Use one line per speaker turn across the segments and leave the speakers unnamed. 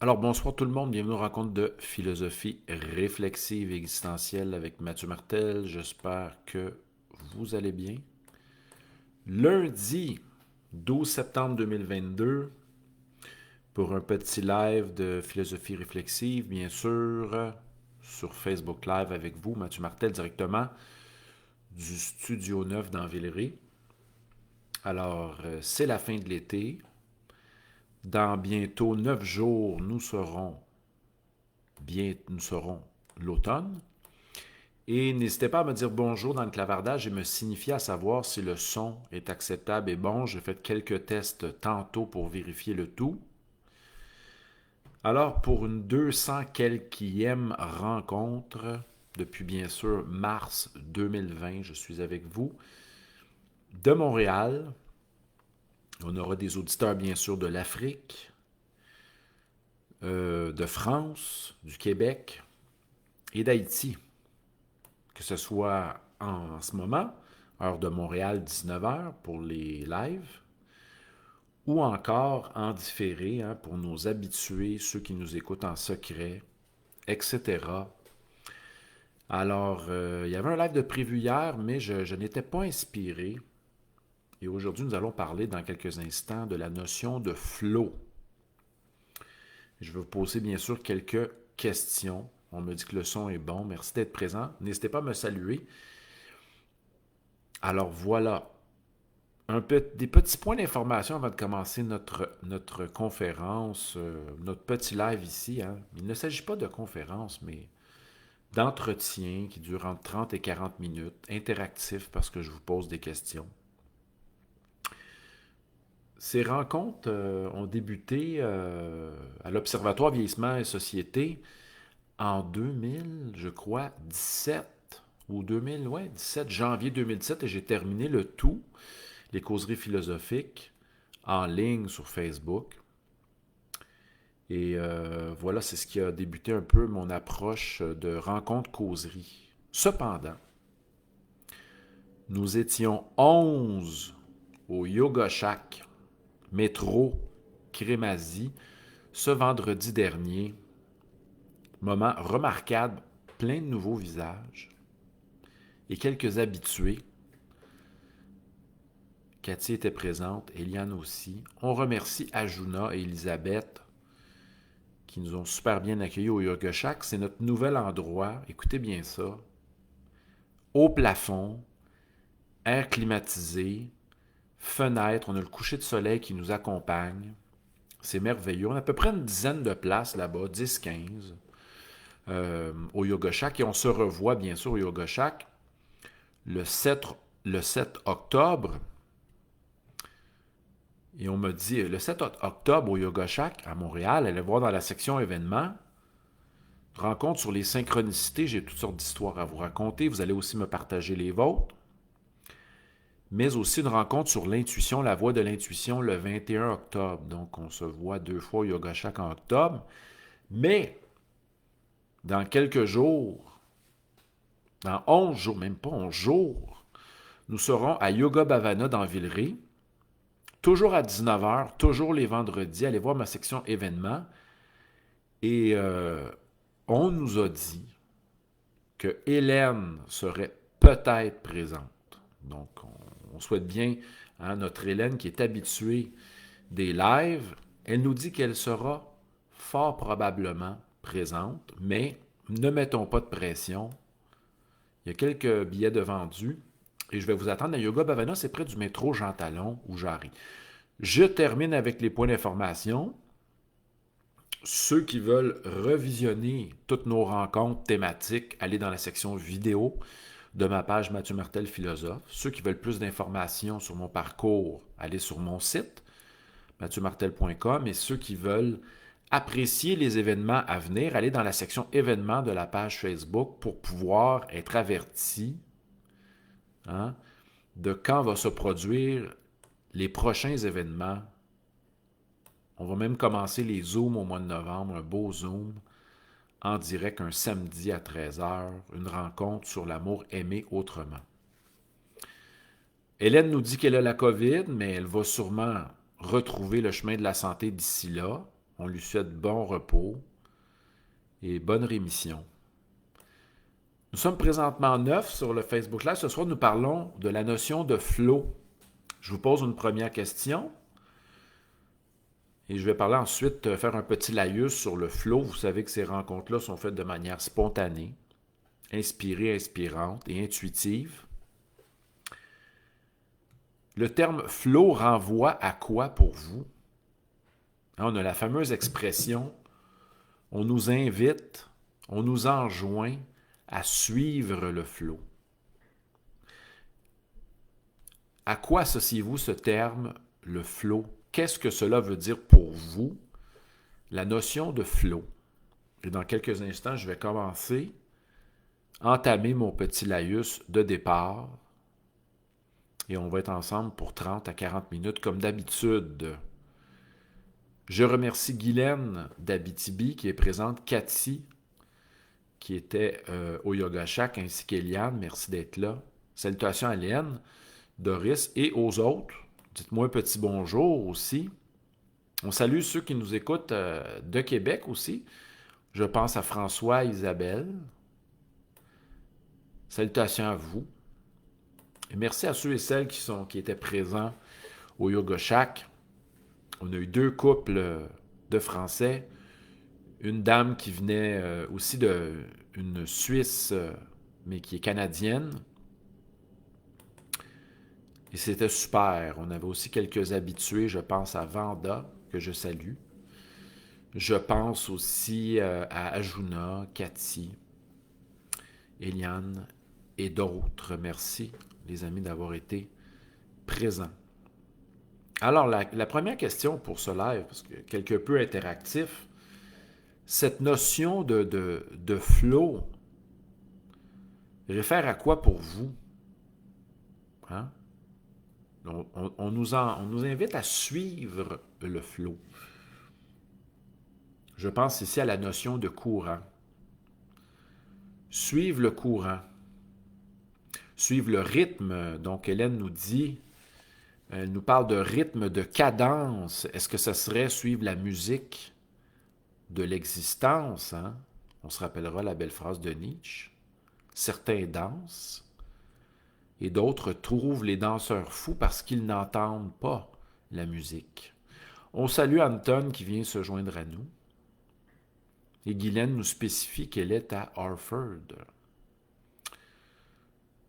Alors, bonsoir tout le monde, bienvenue aux rencontres de philosophie réflexive et existentielle avec Mathieu Martel. J'espère que vous allez bien. Lundi 12 septembre 2022, pour un petit live de philosophie réflexive, bien sûr, sur Facebook Live avec vous, Mathieu Martel, directement du Studio 9 dans Villeray. Alors, c'est la fin de l'été. Dans bientôt 9 jours, nous serons l'automne. Et n'hésitez pas à me dire bonjour dans le clavardage et me signifier à savoir si le son est acceptable et bon. J'ai fait quelques tests tantôt pour vérifier le tout. Alors, pour une 200 quelquième rencontre, depuis bien sûr mars 2020, je suis avec vous de Montréal. On aura des auditeurs bien sûr de l'Afrique, de France, du Québec et d'Haïti. Que ce soit en ce moment, heure de Montréal, 19h pour les lives, ou encore en différé pour nos habitués, ceux qui nous écoutent en secret, etc. Alors, il y avait un live de prévu hier, mais je n'étais pas inspiré. Et aujourd'hui, nous allons parler dans quelques instants de la notion de flow. Je vais vous poser bien sûr quelques questions. On me dit que le son est bon. Merci d'être présent. N'hésitez pas à me saluer. Alors voilà, des petits points d'information avant de commencer notre conférence, notre petit live ici. Il ne s'agit pas de conférence, mais d'entretien qui dure entre 30 et 40 minutes, interactif parce que je vous pose des questions. Ces rencontres ont débuté à l'Observatoire Vieillissement et Société en 2000, je crois, 17 ou 2000, ouais, 17 janvier 2017 et j'ai terminé le tout, les causeries philosophiques, en ligne sur Facebook. Et voilà, c'est ce qui a débuté un peu mon approche de rencontre-causerie. Cependant, nous étions 11 au Yoga Shack, métro Crémazie, ce vendredi dernier. Moment remarquable, plein de nouveaux visages et quelques habitués. Cathy était présente, Eliane aussi. On remercie Ajuna et Elisabeth qui nous ont super bien accueillis au Yoga Shack. C'est notre nouvel endroit. Écoutez bien ça. Haut plafond, air climatisé, fenêtre. On a le coucher de soleil qui nous accompagne. C'est merveilleux. On a à peu près une dizaine de places là-bas, 10-15, au Yoga Shack. Et on se revoit bien sûr au Yoga Shack le 7 octobre. Et on m'a dit, le 7 octobre au Yoga Shack à Montréal, allez voir dans la section événements, rencontre sur les synchronicités, j'ai toutes sortes d'histoires à vous raconter, vous allez aussi me partager les vôtres, mais aussi une rencontre sur l'intuition, la voie de l'intuition, le 21 octobre. Donc, on se voit 2 fois au Yoga Shack en octobre, mais dans quelques jours, dans 11 jours, même pas 11 jours, nous serons à Yoga Bhavana dans Villeray, toujours à 19h, toujours les vendredis. Allez voir ma section événements. Et on nous a dit que Hélène serait peut-être présente. Donc, on souhaite bien notre Hélène qui est habituée des lives. Elle nous dit qu'elle sera fort probablement présente, mais ne mettons pas de pression. Il y a quelques billets de vendus. Et je vais vous attendre à Yoga Bhavana, c'est près du métro Jean Talon où j'arrive. Je termine avec les points d'information. Ceux qui veulent revisionner toutes nos rencontres thématiques, allez dans la section vidéo de ma page Mathieu Martel Philosophe. Ceux qui veulent plus d'informations sur mon parcours, allez sur mon site, mathieumartel.com. Et ceux qui veulent apprécier les événements à venir, allez dans la section événements de la page Facebook pour pouvoir être averti de quand va se produire les prochains événements. On va même commencer les Zooms au mois de novembre, un beau Zoom en direct un samedi à 13h, une rencontre sur l'amour aimé autrement. Hélène nous dit qu'elle a la COVID, mais elle va sûrement retrouver le chemin de la santé d'ici là. On lui souhaite bon repos et bonne rémission. Nous sommes présentement 9 sur le Facebook Live. Ce soir, nous parlons de la notion de flow. Je vous pose une première question et je vais parler ensuite, faire un petit laïus sur le flow. Vous savez que ces rencontres-là sont faites de manière spontanée, inspirée, inspirante et intuitive. Le terme flow renvoie à quoi pour vous? On a la fameuse expression « on nous invite, on nous enjoint à suivre le flow ». À quoi associez-vous ce terme, le flow? Qu'est-ce que cela veut dire pour vous, la notion de flow? Et dans quelques instants, je vais commencer, entamer mon petit laïus de départ. Et on va être ensemble pour 30 à 40 minutes comme d'habitude. Je remercie Guylaine d'Abitibi qui est présente, Cathy qui était au Yoga Shack, ainsi qu'Eliane, merci d'être là. Salutations à Léane, Doris et aux autres. Dites-moi un petit bonjour aussi. On salue ceux qui nous écoutent de Québec aussi. Je pense à François, Isabelle. Salutations à vous. Et merci à ceux et celles qui étaient présents au Yoga Shack. On a eu 2 couples de Français. Une dame qui venait aussi d'une Suisse, mais qui est canadienne. Et c'était super. On avait aussi quelques habitués. Je pense à Vanda, que je salue. Je pense aussi à Ajuna, Cathy, Eliane et d'autres. Merci, les amis, d'avoir été présents. Alors, la première question pour ce live, parce que quelque peu interactif, cette notion de flow réfère à quoi pour vous? Hein? On nous invite à suivre le flow. Je pense ici à la notion de courant. Suivre le courant. Suivre le rythme. Donc, Hélène nous dit, elle nous parle de rythme, de cadence. Est-ce que ça serait suivre la musique de l'existence? Hein? On se rappellera la belle phrase de Nietzsche. Certains dansent et d'autres trouvent les danseurs fous parce qu'ils n'entendent pas la musique. On salue Anton qui vient se joindre à nous. Et Guylaine nous spécifie qu'elle est à Harford.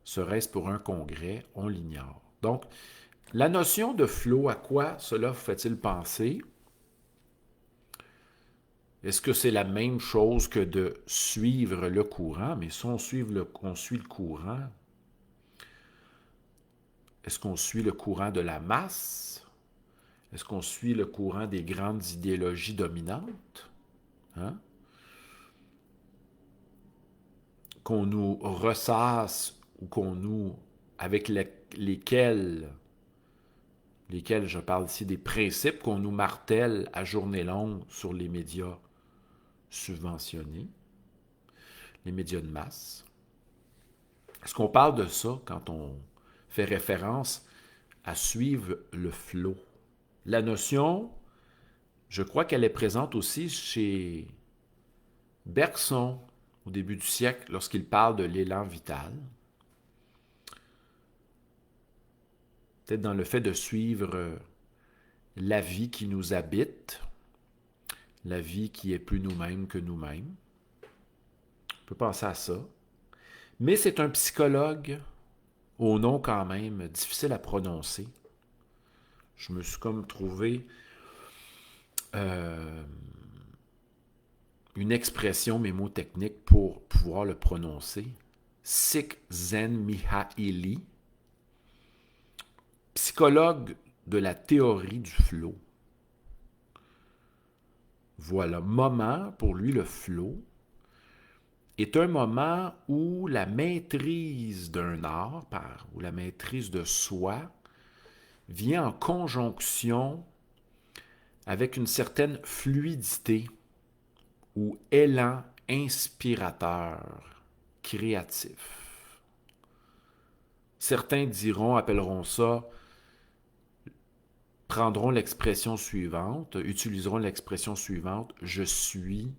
Serait-ce pour un congrès? On l'ignore. Donc, la notion de flow, à quoi cela vous fait-il penser? Est-ce que c'est la même chose que de suivre le courant? Mais si on suit le courant, est-ce qu'on suit le courant de la masse? Est-ce qu'on suit le courant des grandes idéologies dominantes? Hein? Qu'on nous ressasse ou avec lesquels je parle ici des principes qu'on nous martèle à journée longue sur les médias subventionnés, les médias de masse. Est-ce qu'on parle de ça quand on fait référence à suivre le flot? La notion, je crois qu'elle est présente aussi chez Bergson au début du siècle lorsqu'il parle de l'élan vital. Peut-être dans le fait de suivre la vie qui nous habite, la vie qui est plus nous-mêmes que nous-mêmes. On peut penser à ça. Mais c'est un psychologue au nom quand même difficile à prononcer. Je me suis comme trouvé une expression mémotechnique pour pouvoir le prononcer. Csikszentmihalyi, psychologue de la théorie du flow. Voilà, moment, pour lui, le flow est un moment où la maîtrise d'un art, ou la maîtrise de soi, vient en conjonction avec une certaine fluidité ou élan inspirateur, créatif. Certains appelleront ça prendront l'expression suivante, utiliseront l'expression suivante, je suis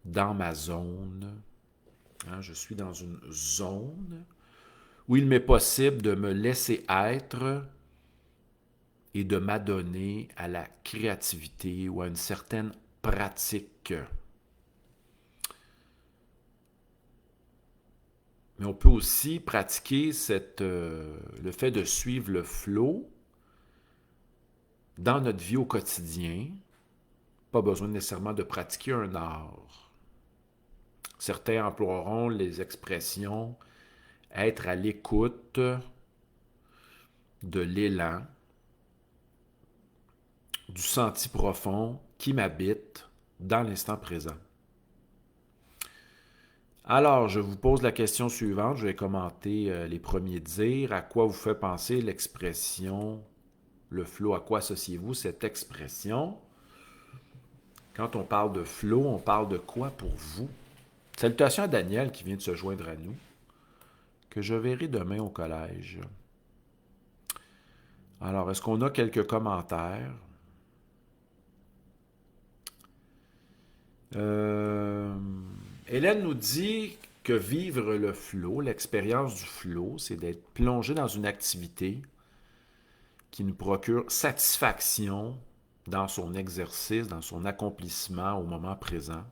dans ma zone. Hein, je suis dans une zone où il m'est possible de me laisser être et de m'adonner à la créativité ou à une certaine pratique. Mais on peut aussi pratiquer le fait de suivre le flow dans notre vie au quotidien. Pas besoin nécessairement de pratiquer un art. Certains emploieront les expressions être à l'écoute de l'élan, du senti profond qui m'habite dans l'instant présent. Alors, je vous pose la question suivante. Je vais commenter les premiers dires. À quoi vous fait penser l'expression, le flow? À quoi associez-vous cette expression? Quand on parle de flow, on parle de quoi pour vous? Salutations à Daniel qui vient de se joindre à nous, que je verrai demain au collège. Alors, est-ce qu'on a quelques commentaires? Hélène nous dit que vivre le flow, l'expérience du flow, c'est d'être plongé dans une activité qui nous procure satisfaction dans son exercice, dans son accomplissement au moment présent.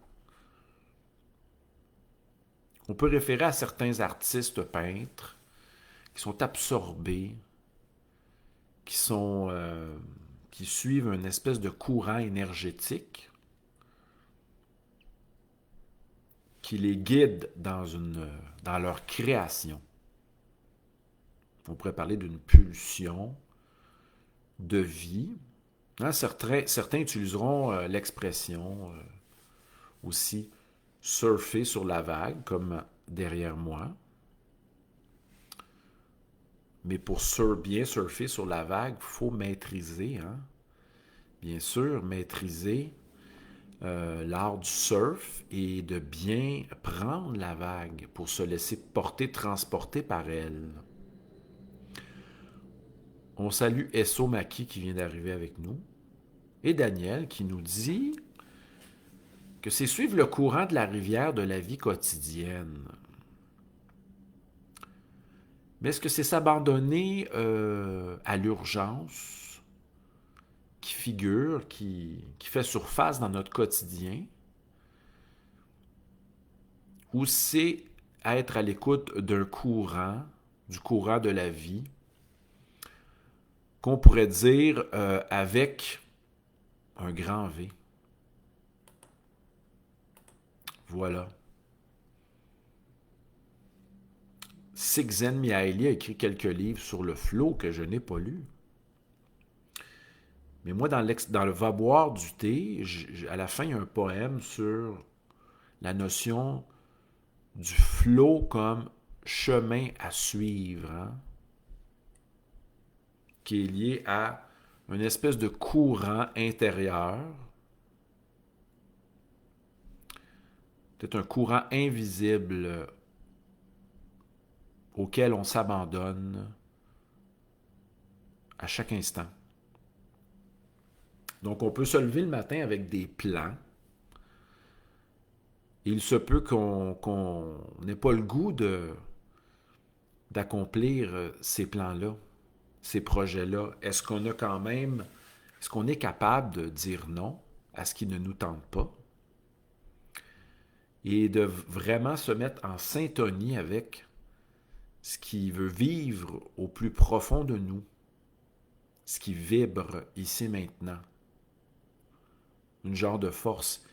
On peut référer à certains artistes peintres qui sont absorbés, qui suivent une espèce de courant énergétique qui les guide dans leur création. On pourrait parler d'une pulsion de vie. Hein, certains utiliseront l'expression aussi surfer sur la vague, comme derrière moi. Mais pour bien surfer sur la vague, il faut maîtriser, hein? Bien sûr, maîtriser l'art du surf et de bien prendre la vague pour se laisser porter, transporter par elle. On salue Esso Maki qui vient d'arriver avec nous et Daniel qui nous dit que c'est suivre le courant de la rivière de la vie quotidienne. Mais est-ce que c'est s'abandonner à l'urgence qui figure, qui fait surface dans notre quotidien? Ou c'est être à l'écoute d'un courant, du courant de la vie, qu'on pourrait dire avec un grand V. Voilà. Csikszentmihalyi a écrit quelques livres sur le flow que je n'ai pas lus. Mais moi, dans le Va boire du thé, à la fin, il y a un poème sur la notion du flow comme chemin à suivre, hein, qui est lié à une espèce de courant intérieur, peut-être un courant invisible auquel on s'abandonne à chaque instant. Donc, on peut se lever le matin avec des plans. Et il se peut qu'on n'ait pas le goût d'accomplir ces plans-là, ces projets-là. Est-ce qu'on est capable de dire non à ce qui ne nous tente pas et de vraiment se mettre en syntonie avec ce qui veut vivre au plus profond de nous, ce qui vibre ici maintenant. Une genre de force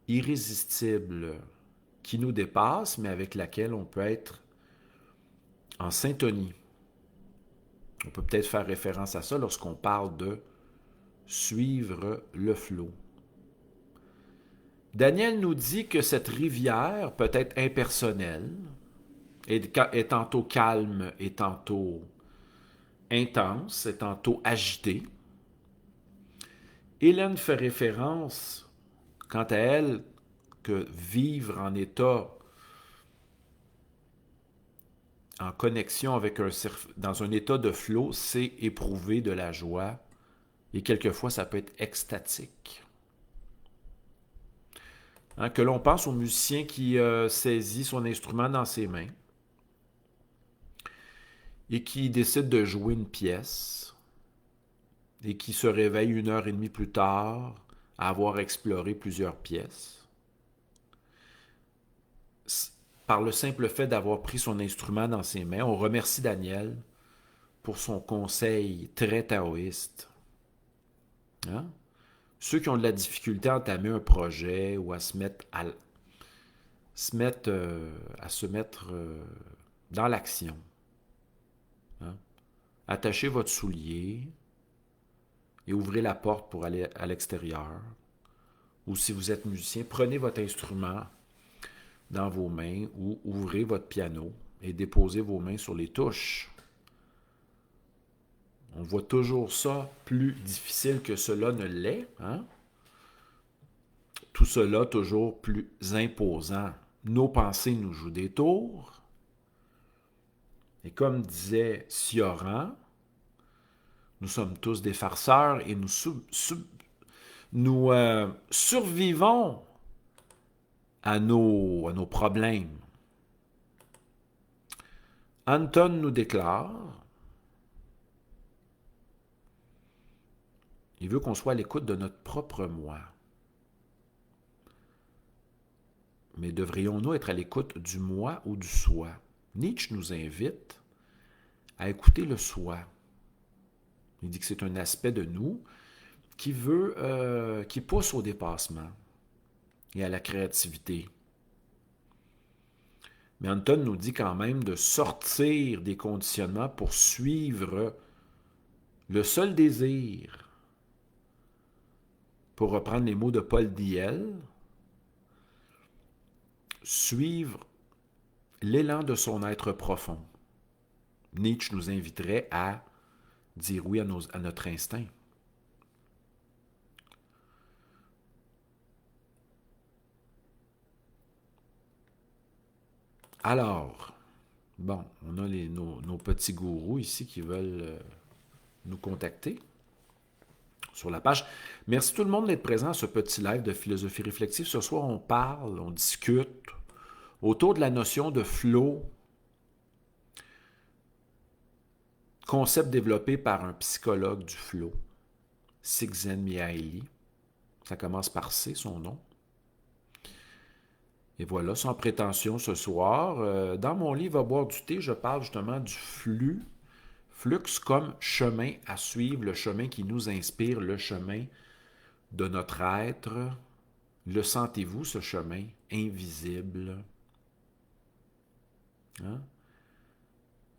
irrésistible qui nous dépasse, mais avec laquelle on peut être en syntonie. On peut peut-être faire référence à ça lorsqu'on parle de suivre le flot. Daniel nous dit que cette rivière peut être impersonnelle, est tantôt calme et tantôt intense, et tantôt agitée. Hélène fait référence, quant à elle, que vivre en connexion avec dans un état de flow, c'est éprouver de la joie Et quelquefois, ça peut être extatique. Hein, que l'on pense au musicien qui saisit son instrument dans ses mains et qui décide de jouer une pièce et qui se réveille 1 heure et demie plus tard à avoir exploré plusieurs pièces. Par le simple fait d'avoir pris son instrument dans ses mains, on remercie Daniel pour son conseil très taoïste. Hein? Ceux qui ont de la difficulté à entamer un projet ou à se mettre dans l'action. Hein? Attachez votre soulier et ouvrez la porte pour aller à l'extérieur. Ou si vous êtes musicien, prenez votre instrument dans vos mains ou ouvrez votre piano et déposez vos mains sur les touches. On voit toujours ça plus difficile que cela ne l'est. Hein? Tout cela toujours plus imposant. Nos pensées nous jouent des tours. Et comme disait Cioran, nous sommes tous des farceurs et nous survivons à nos problèmes. Anton nous déclare, il veut qu'on soit à l'écoute de notre propre moi. Mais devrions-nous être à l'écoute du moi ou du soi? Nietzsche nous invite à écouter le soi. Il dit que c'est un aspect de nous qui pousse au dépassement et à la créativité. Mais Anton nous dit quand même de sortir des conditionnements pour suivre le seul désir. Pour reprendre les mots de Paul Diel, suivre l'élan de son être profond. Nietzsche nous inviterait à dire oui à notre instinct. Alors, bon, on a nos petits gourous ici qui veulent nous contacter sur la page. Merci tout le monde d'être présent à ce petit live de philosophie réflexive. Ce soir, on parle, on discute autour de la notion de flow, concept développé par un psychologue du flow, Csikszentmihalyi. Ça commence par C, son nom. Et voilà, sans prétention ce soir. Dans mon livre « À boire du thé », je parle justement du flux comme chemin à suivre, le chemin qui nous inspire, le chemin de notre être. Le sentez-vous, ce chemin invisible? Hein?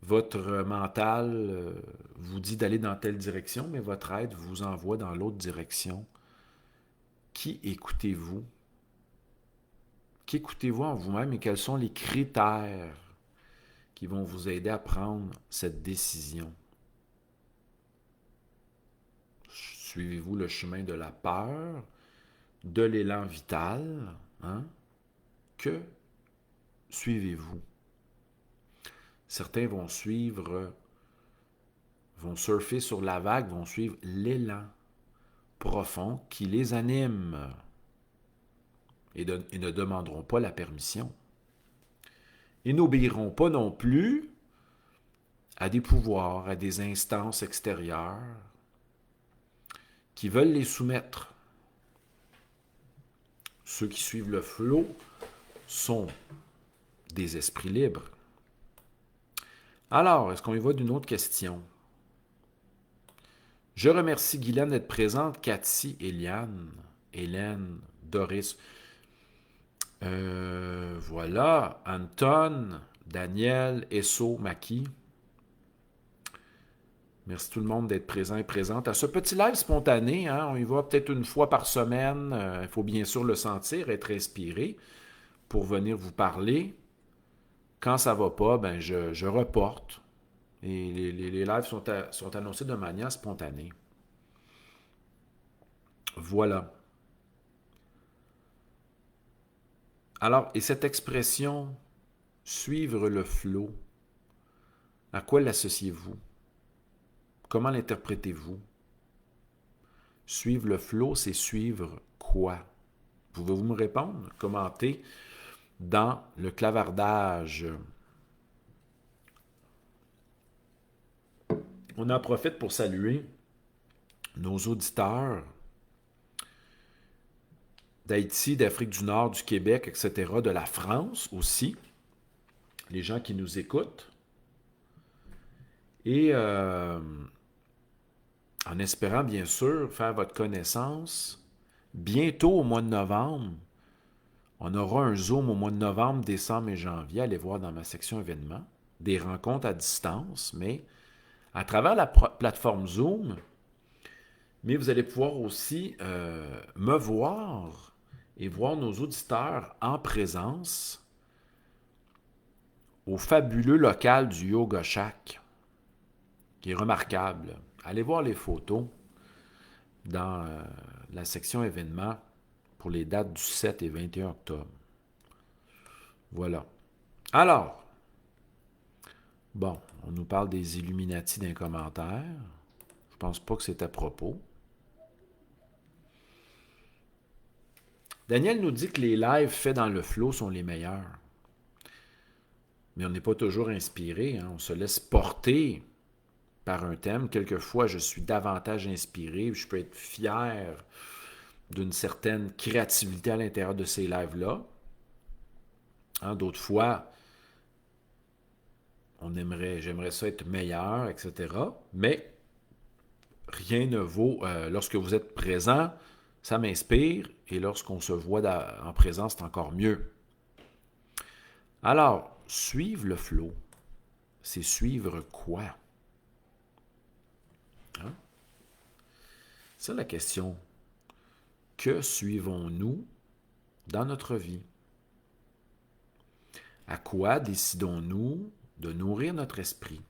Votre mental vous dit d'aller dans telle direction, mais votre être vous envoie dans l'autre direction. Qui écoutez-vous? Qu'écoutez-vous en vous-même et quels sont les critères qui vont vous aider à prendre cette décision? Suivez-vous le chemin de la peur, de l'élan vital? Hein? Que suivez-vous? Certains vont surfer sur la vague, vont suivre l'élan profond qui les anime et ne demanderont pas la permission. Ils n'obéiront pas non plus à des pouvoirs, à des instances extérieures qui veulent les soumettre. Ceux qui suivent le flot sont des esprits libres. Alors, est-ce qu'on y va d'une autre question? Je remercie Guylaine d'être présente, Cathy, Eliane, Hélène, Doris. Voilà, Anton, Daniel, Esso, Maki. Merci tout le monde d'être présent et présente à ce petit live spontané. Hein, on y va peut-être une fois par semaine. Il faut bien sûr le sentir, être inspiré pour venir vous parler. Quand ça ne va pas, ben je reporte. Et les lives sont annoncés de manière spontanée. Voilà. Alors, et cette expression, suivre le flot, à quoi l'associez-vous? Comment l'interprétez-vous? Suivre le flow, c'est suivre quoi? Pouvez-vous me répondre? Commentez dans le clavardage. On en profite pour saluer nos auditeurs d'Haïti, d'Afrique du Nord, du Québec, etc., de la France aussi, les gens qui nous écoutent. Et en espérant, bien sûr, faire votre connaissance, bientôt au mois de novembre, on aura un Zoom au mois de novembre, décembre et janvier. Allez voir dans ma section événements, des rencontres à distance, mais à travers la plateforme Zoom, mais vous allez pouvoir aussi me voir et voir nos auditeurs en présence au fabuleux local du Yoga Shack, qui est remarquable. Allez voir les photos dans la section événements pour les dates du 7 et 21 octobre. Voilà. Alors, bon, on nous parle des Illuminati d'un commentaire. Je pense pas que c'est à propos. Daniel nous dit que les lives faits dans le flow sont les meilleurs. Mais on n'est pas toujours inspiré, hein? On se laisse porter par un thème. Quelquefois, je suis davantage inspiré, je peux être fier d'une certaine créativité à l'intérieur de ces lives-là. Hein? D'autres fois, j'aimerais ça être meilleur, etc. Mais rien ne vaut, lorsque vous êtes présent, ça m'inspire, et lorsqu'on se voit en présence, c'est encore mieux. Alors, suivre le flow, c'est suivre quoi? Hein? C'est la question. Que suivons-nous dans notre vie? À quoi décidons-nous de nourrir notre esprit?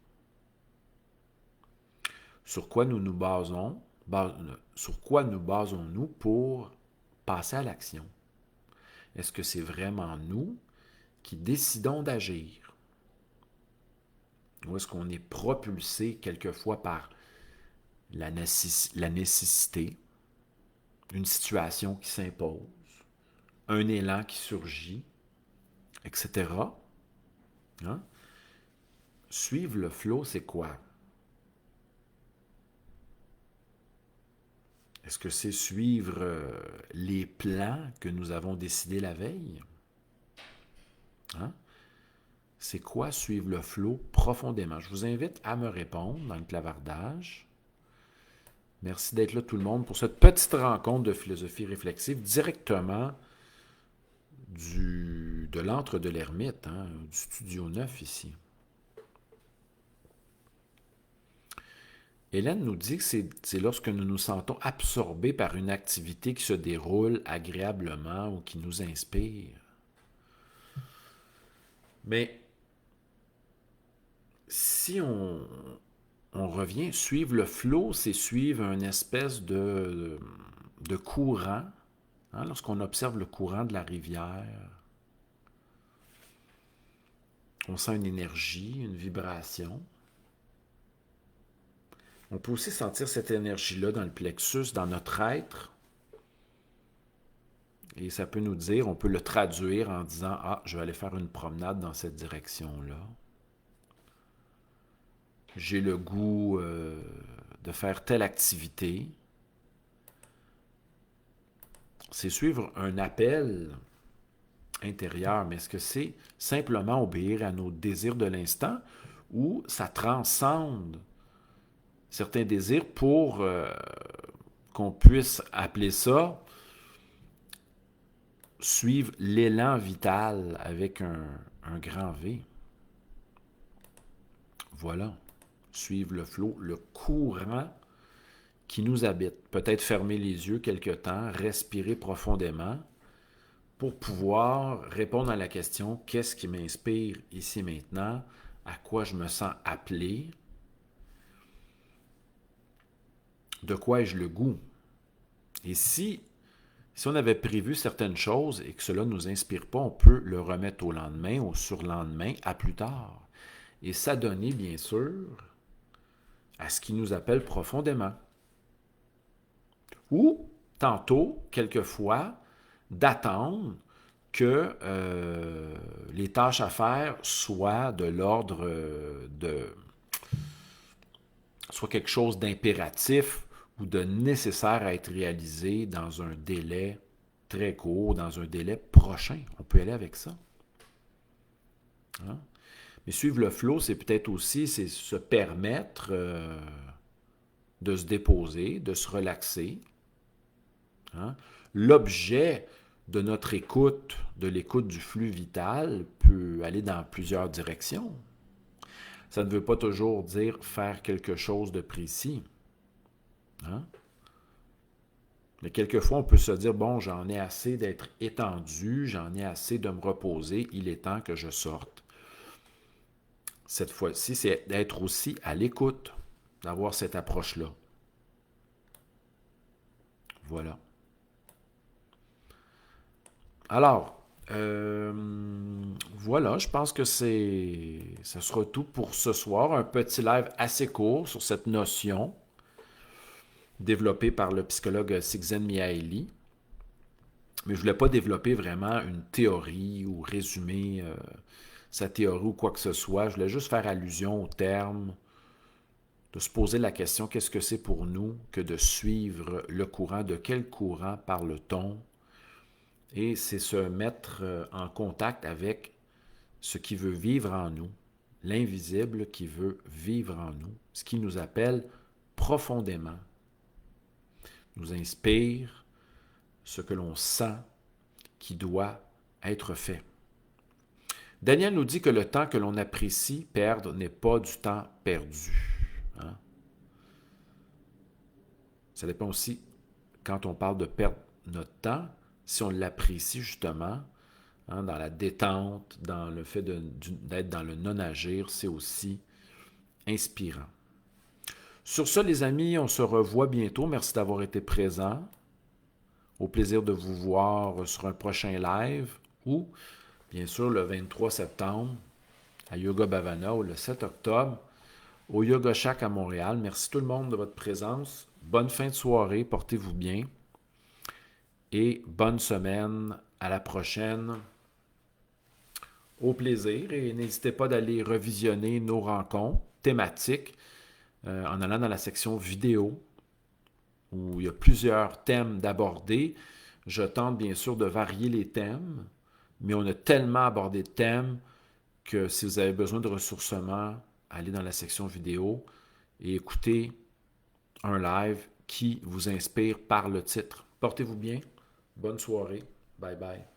Sur quoi nous nous basons? Sur quoi nous basons-nous pour passer à l'action? Est-ce que c'est vraiment nous qui décidons d'agir? Ou est-ce qu'on est propulsé quelquefois par la nécessité, une situation qui s'impose, un élan qui surgit, etc. Hein? Suivre le flow, c'est quoi? Est-ce que c'est suivre les plans que nous avons décidés la veille? Hein? C'est quoi suivre le flow profondément? Je vous invite à me répondre dans le clavardage. Merci d'être là tout le monde pour cette petite rencontre de philosophie réflexive directement de l'antre de l'ermite, hein, du studio 9 ici. Hélène nous dit que c'est lorsque nous nous sentons absorbés par une activité qui se déroule agréablement ou qui nous inspire. Mais si on revient, suivre le flow, c'est suivre une espèce de courant. Hein, lorsqu'on observe le courant de la rivière, on sent une énergie, une vibration. On peut aussi sentir cette énergie-là dans le plexus, dans notre être. Et ça peut nous dire, on peut le traduire en disant « Ah, je vais aller faire une promenade dans cette direction-là. J'ai le goût de faire telle activité. » C'est suivre un appel intérieur, mais est-ce que c'est simplement obéir à nos désirs de l'instant ou ça transcende certains désirs pour qu'on puisse appeler ça suivre l'élan vital avec un grand V? Voilà. Suivre le flot, le courant qui nous habite. Peut-être fermer les yeux quelque temps, respirer profondément pour pouvoir répondre à la question « Qu'est-ce qui m'inspire ici maintenant? À quoi je me sens appelé? De quoi ai-je le goût? » Et si on avait prévu certaines choses et que cela ne nous inspire pas, on peut le remettre au lendemain, au surlendemain, à plus tard. Et s'adonner, bien sûr, à ce qui nous appelle profondément. Ou, tantôt, quelquefois, d'attendre que les tâches à faire soient de l'ordre soit quelque chose d'impératif ou de nécessaire à être réalisé dans un délai très court, dans un délai prochain. On peut aller avec ça. Hein? Mais suivre le flow, c'est peut-être aussi c'est se permettre de se déposer, de se relaxer. Hein? L'objet de notre écoute, de l'écoute du flux vital, peut aller dans plusieurs directions. Ça ne veut pas toujours dire faire quelque chose de précis. Hein? Mais quelquefois, on peut se dire, bon, j'en ai assez d'être étendu, j'en ai assez de me reposer, il est temps que je sorte. Cette fois-ci, c'est d'être aussi à l'écoute, d'avoir cette approche-là. Voilà. Alors, voilà, je pense que ça sera tout pour ce soir. Un petit live assez court sur cette notion développée par le psychologue Csikszentmihalyi. Mais je ne voulais pas développer vraiment une théorie ou résumer sa théorie ou quoi que ce soit. Je voulais juste faire allusion au terme, de se poser la question, qu'est-ce que c'est pour nous que de suivre le courant? De quel courant parle-t-on? Et c'est se mettre en contact avec ce qui veut vivre en nous, l'invisible qui veut vivre en nous, ce qui nous appelle profondément, nous inspire ce que l'on sent qui doit être fait. Daniel nous dit que le temps que l'on apprécie perdre n'est pas du temps perdu. Hein? Ça dépend aussi, quand on parle de perdre notre temps, si on l'apprécie justement, hein, dans la détente, dans le fait d'être dans le non-agir, c'est aussi inspirant. Sur ce, les amis, on se revoit bientôt. Merci d'avoir été présents. Au plaisir de vous voir sur un prochain live ou, bien sûr, le 23 septembre à Yoga Bhavana ou le 7 octobre au Yoga Shack à Montréal. Merci tout le monde de votre présence. Bonne fin de soirée. Portez-vous bien. Et bonne semaine. À la prochaine. Au plaisir. Et n'hésitez pas d'aller revisionner nos rencontres thématiques en allant dans la section vidéo où il y a plusieurs thèmes d'aborder. Je tente bien sûr de varier les thèmes, mais on a tellement abordé de thèmes que si vous avez besoin de ressourcement, allez dans la section vidéo et écoutez un live qui vous inspire par le titre. Portez-vous bien. Bonne soirée. Bye bye.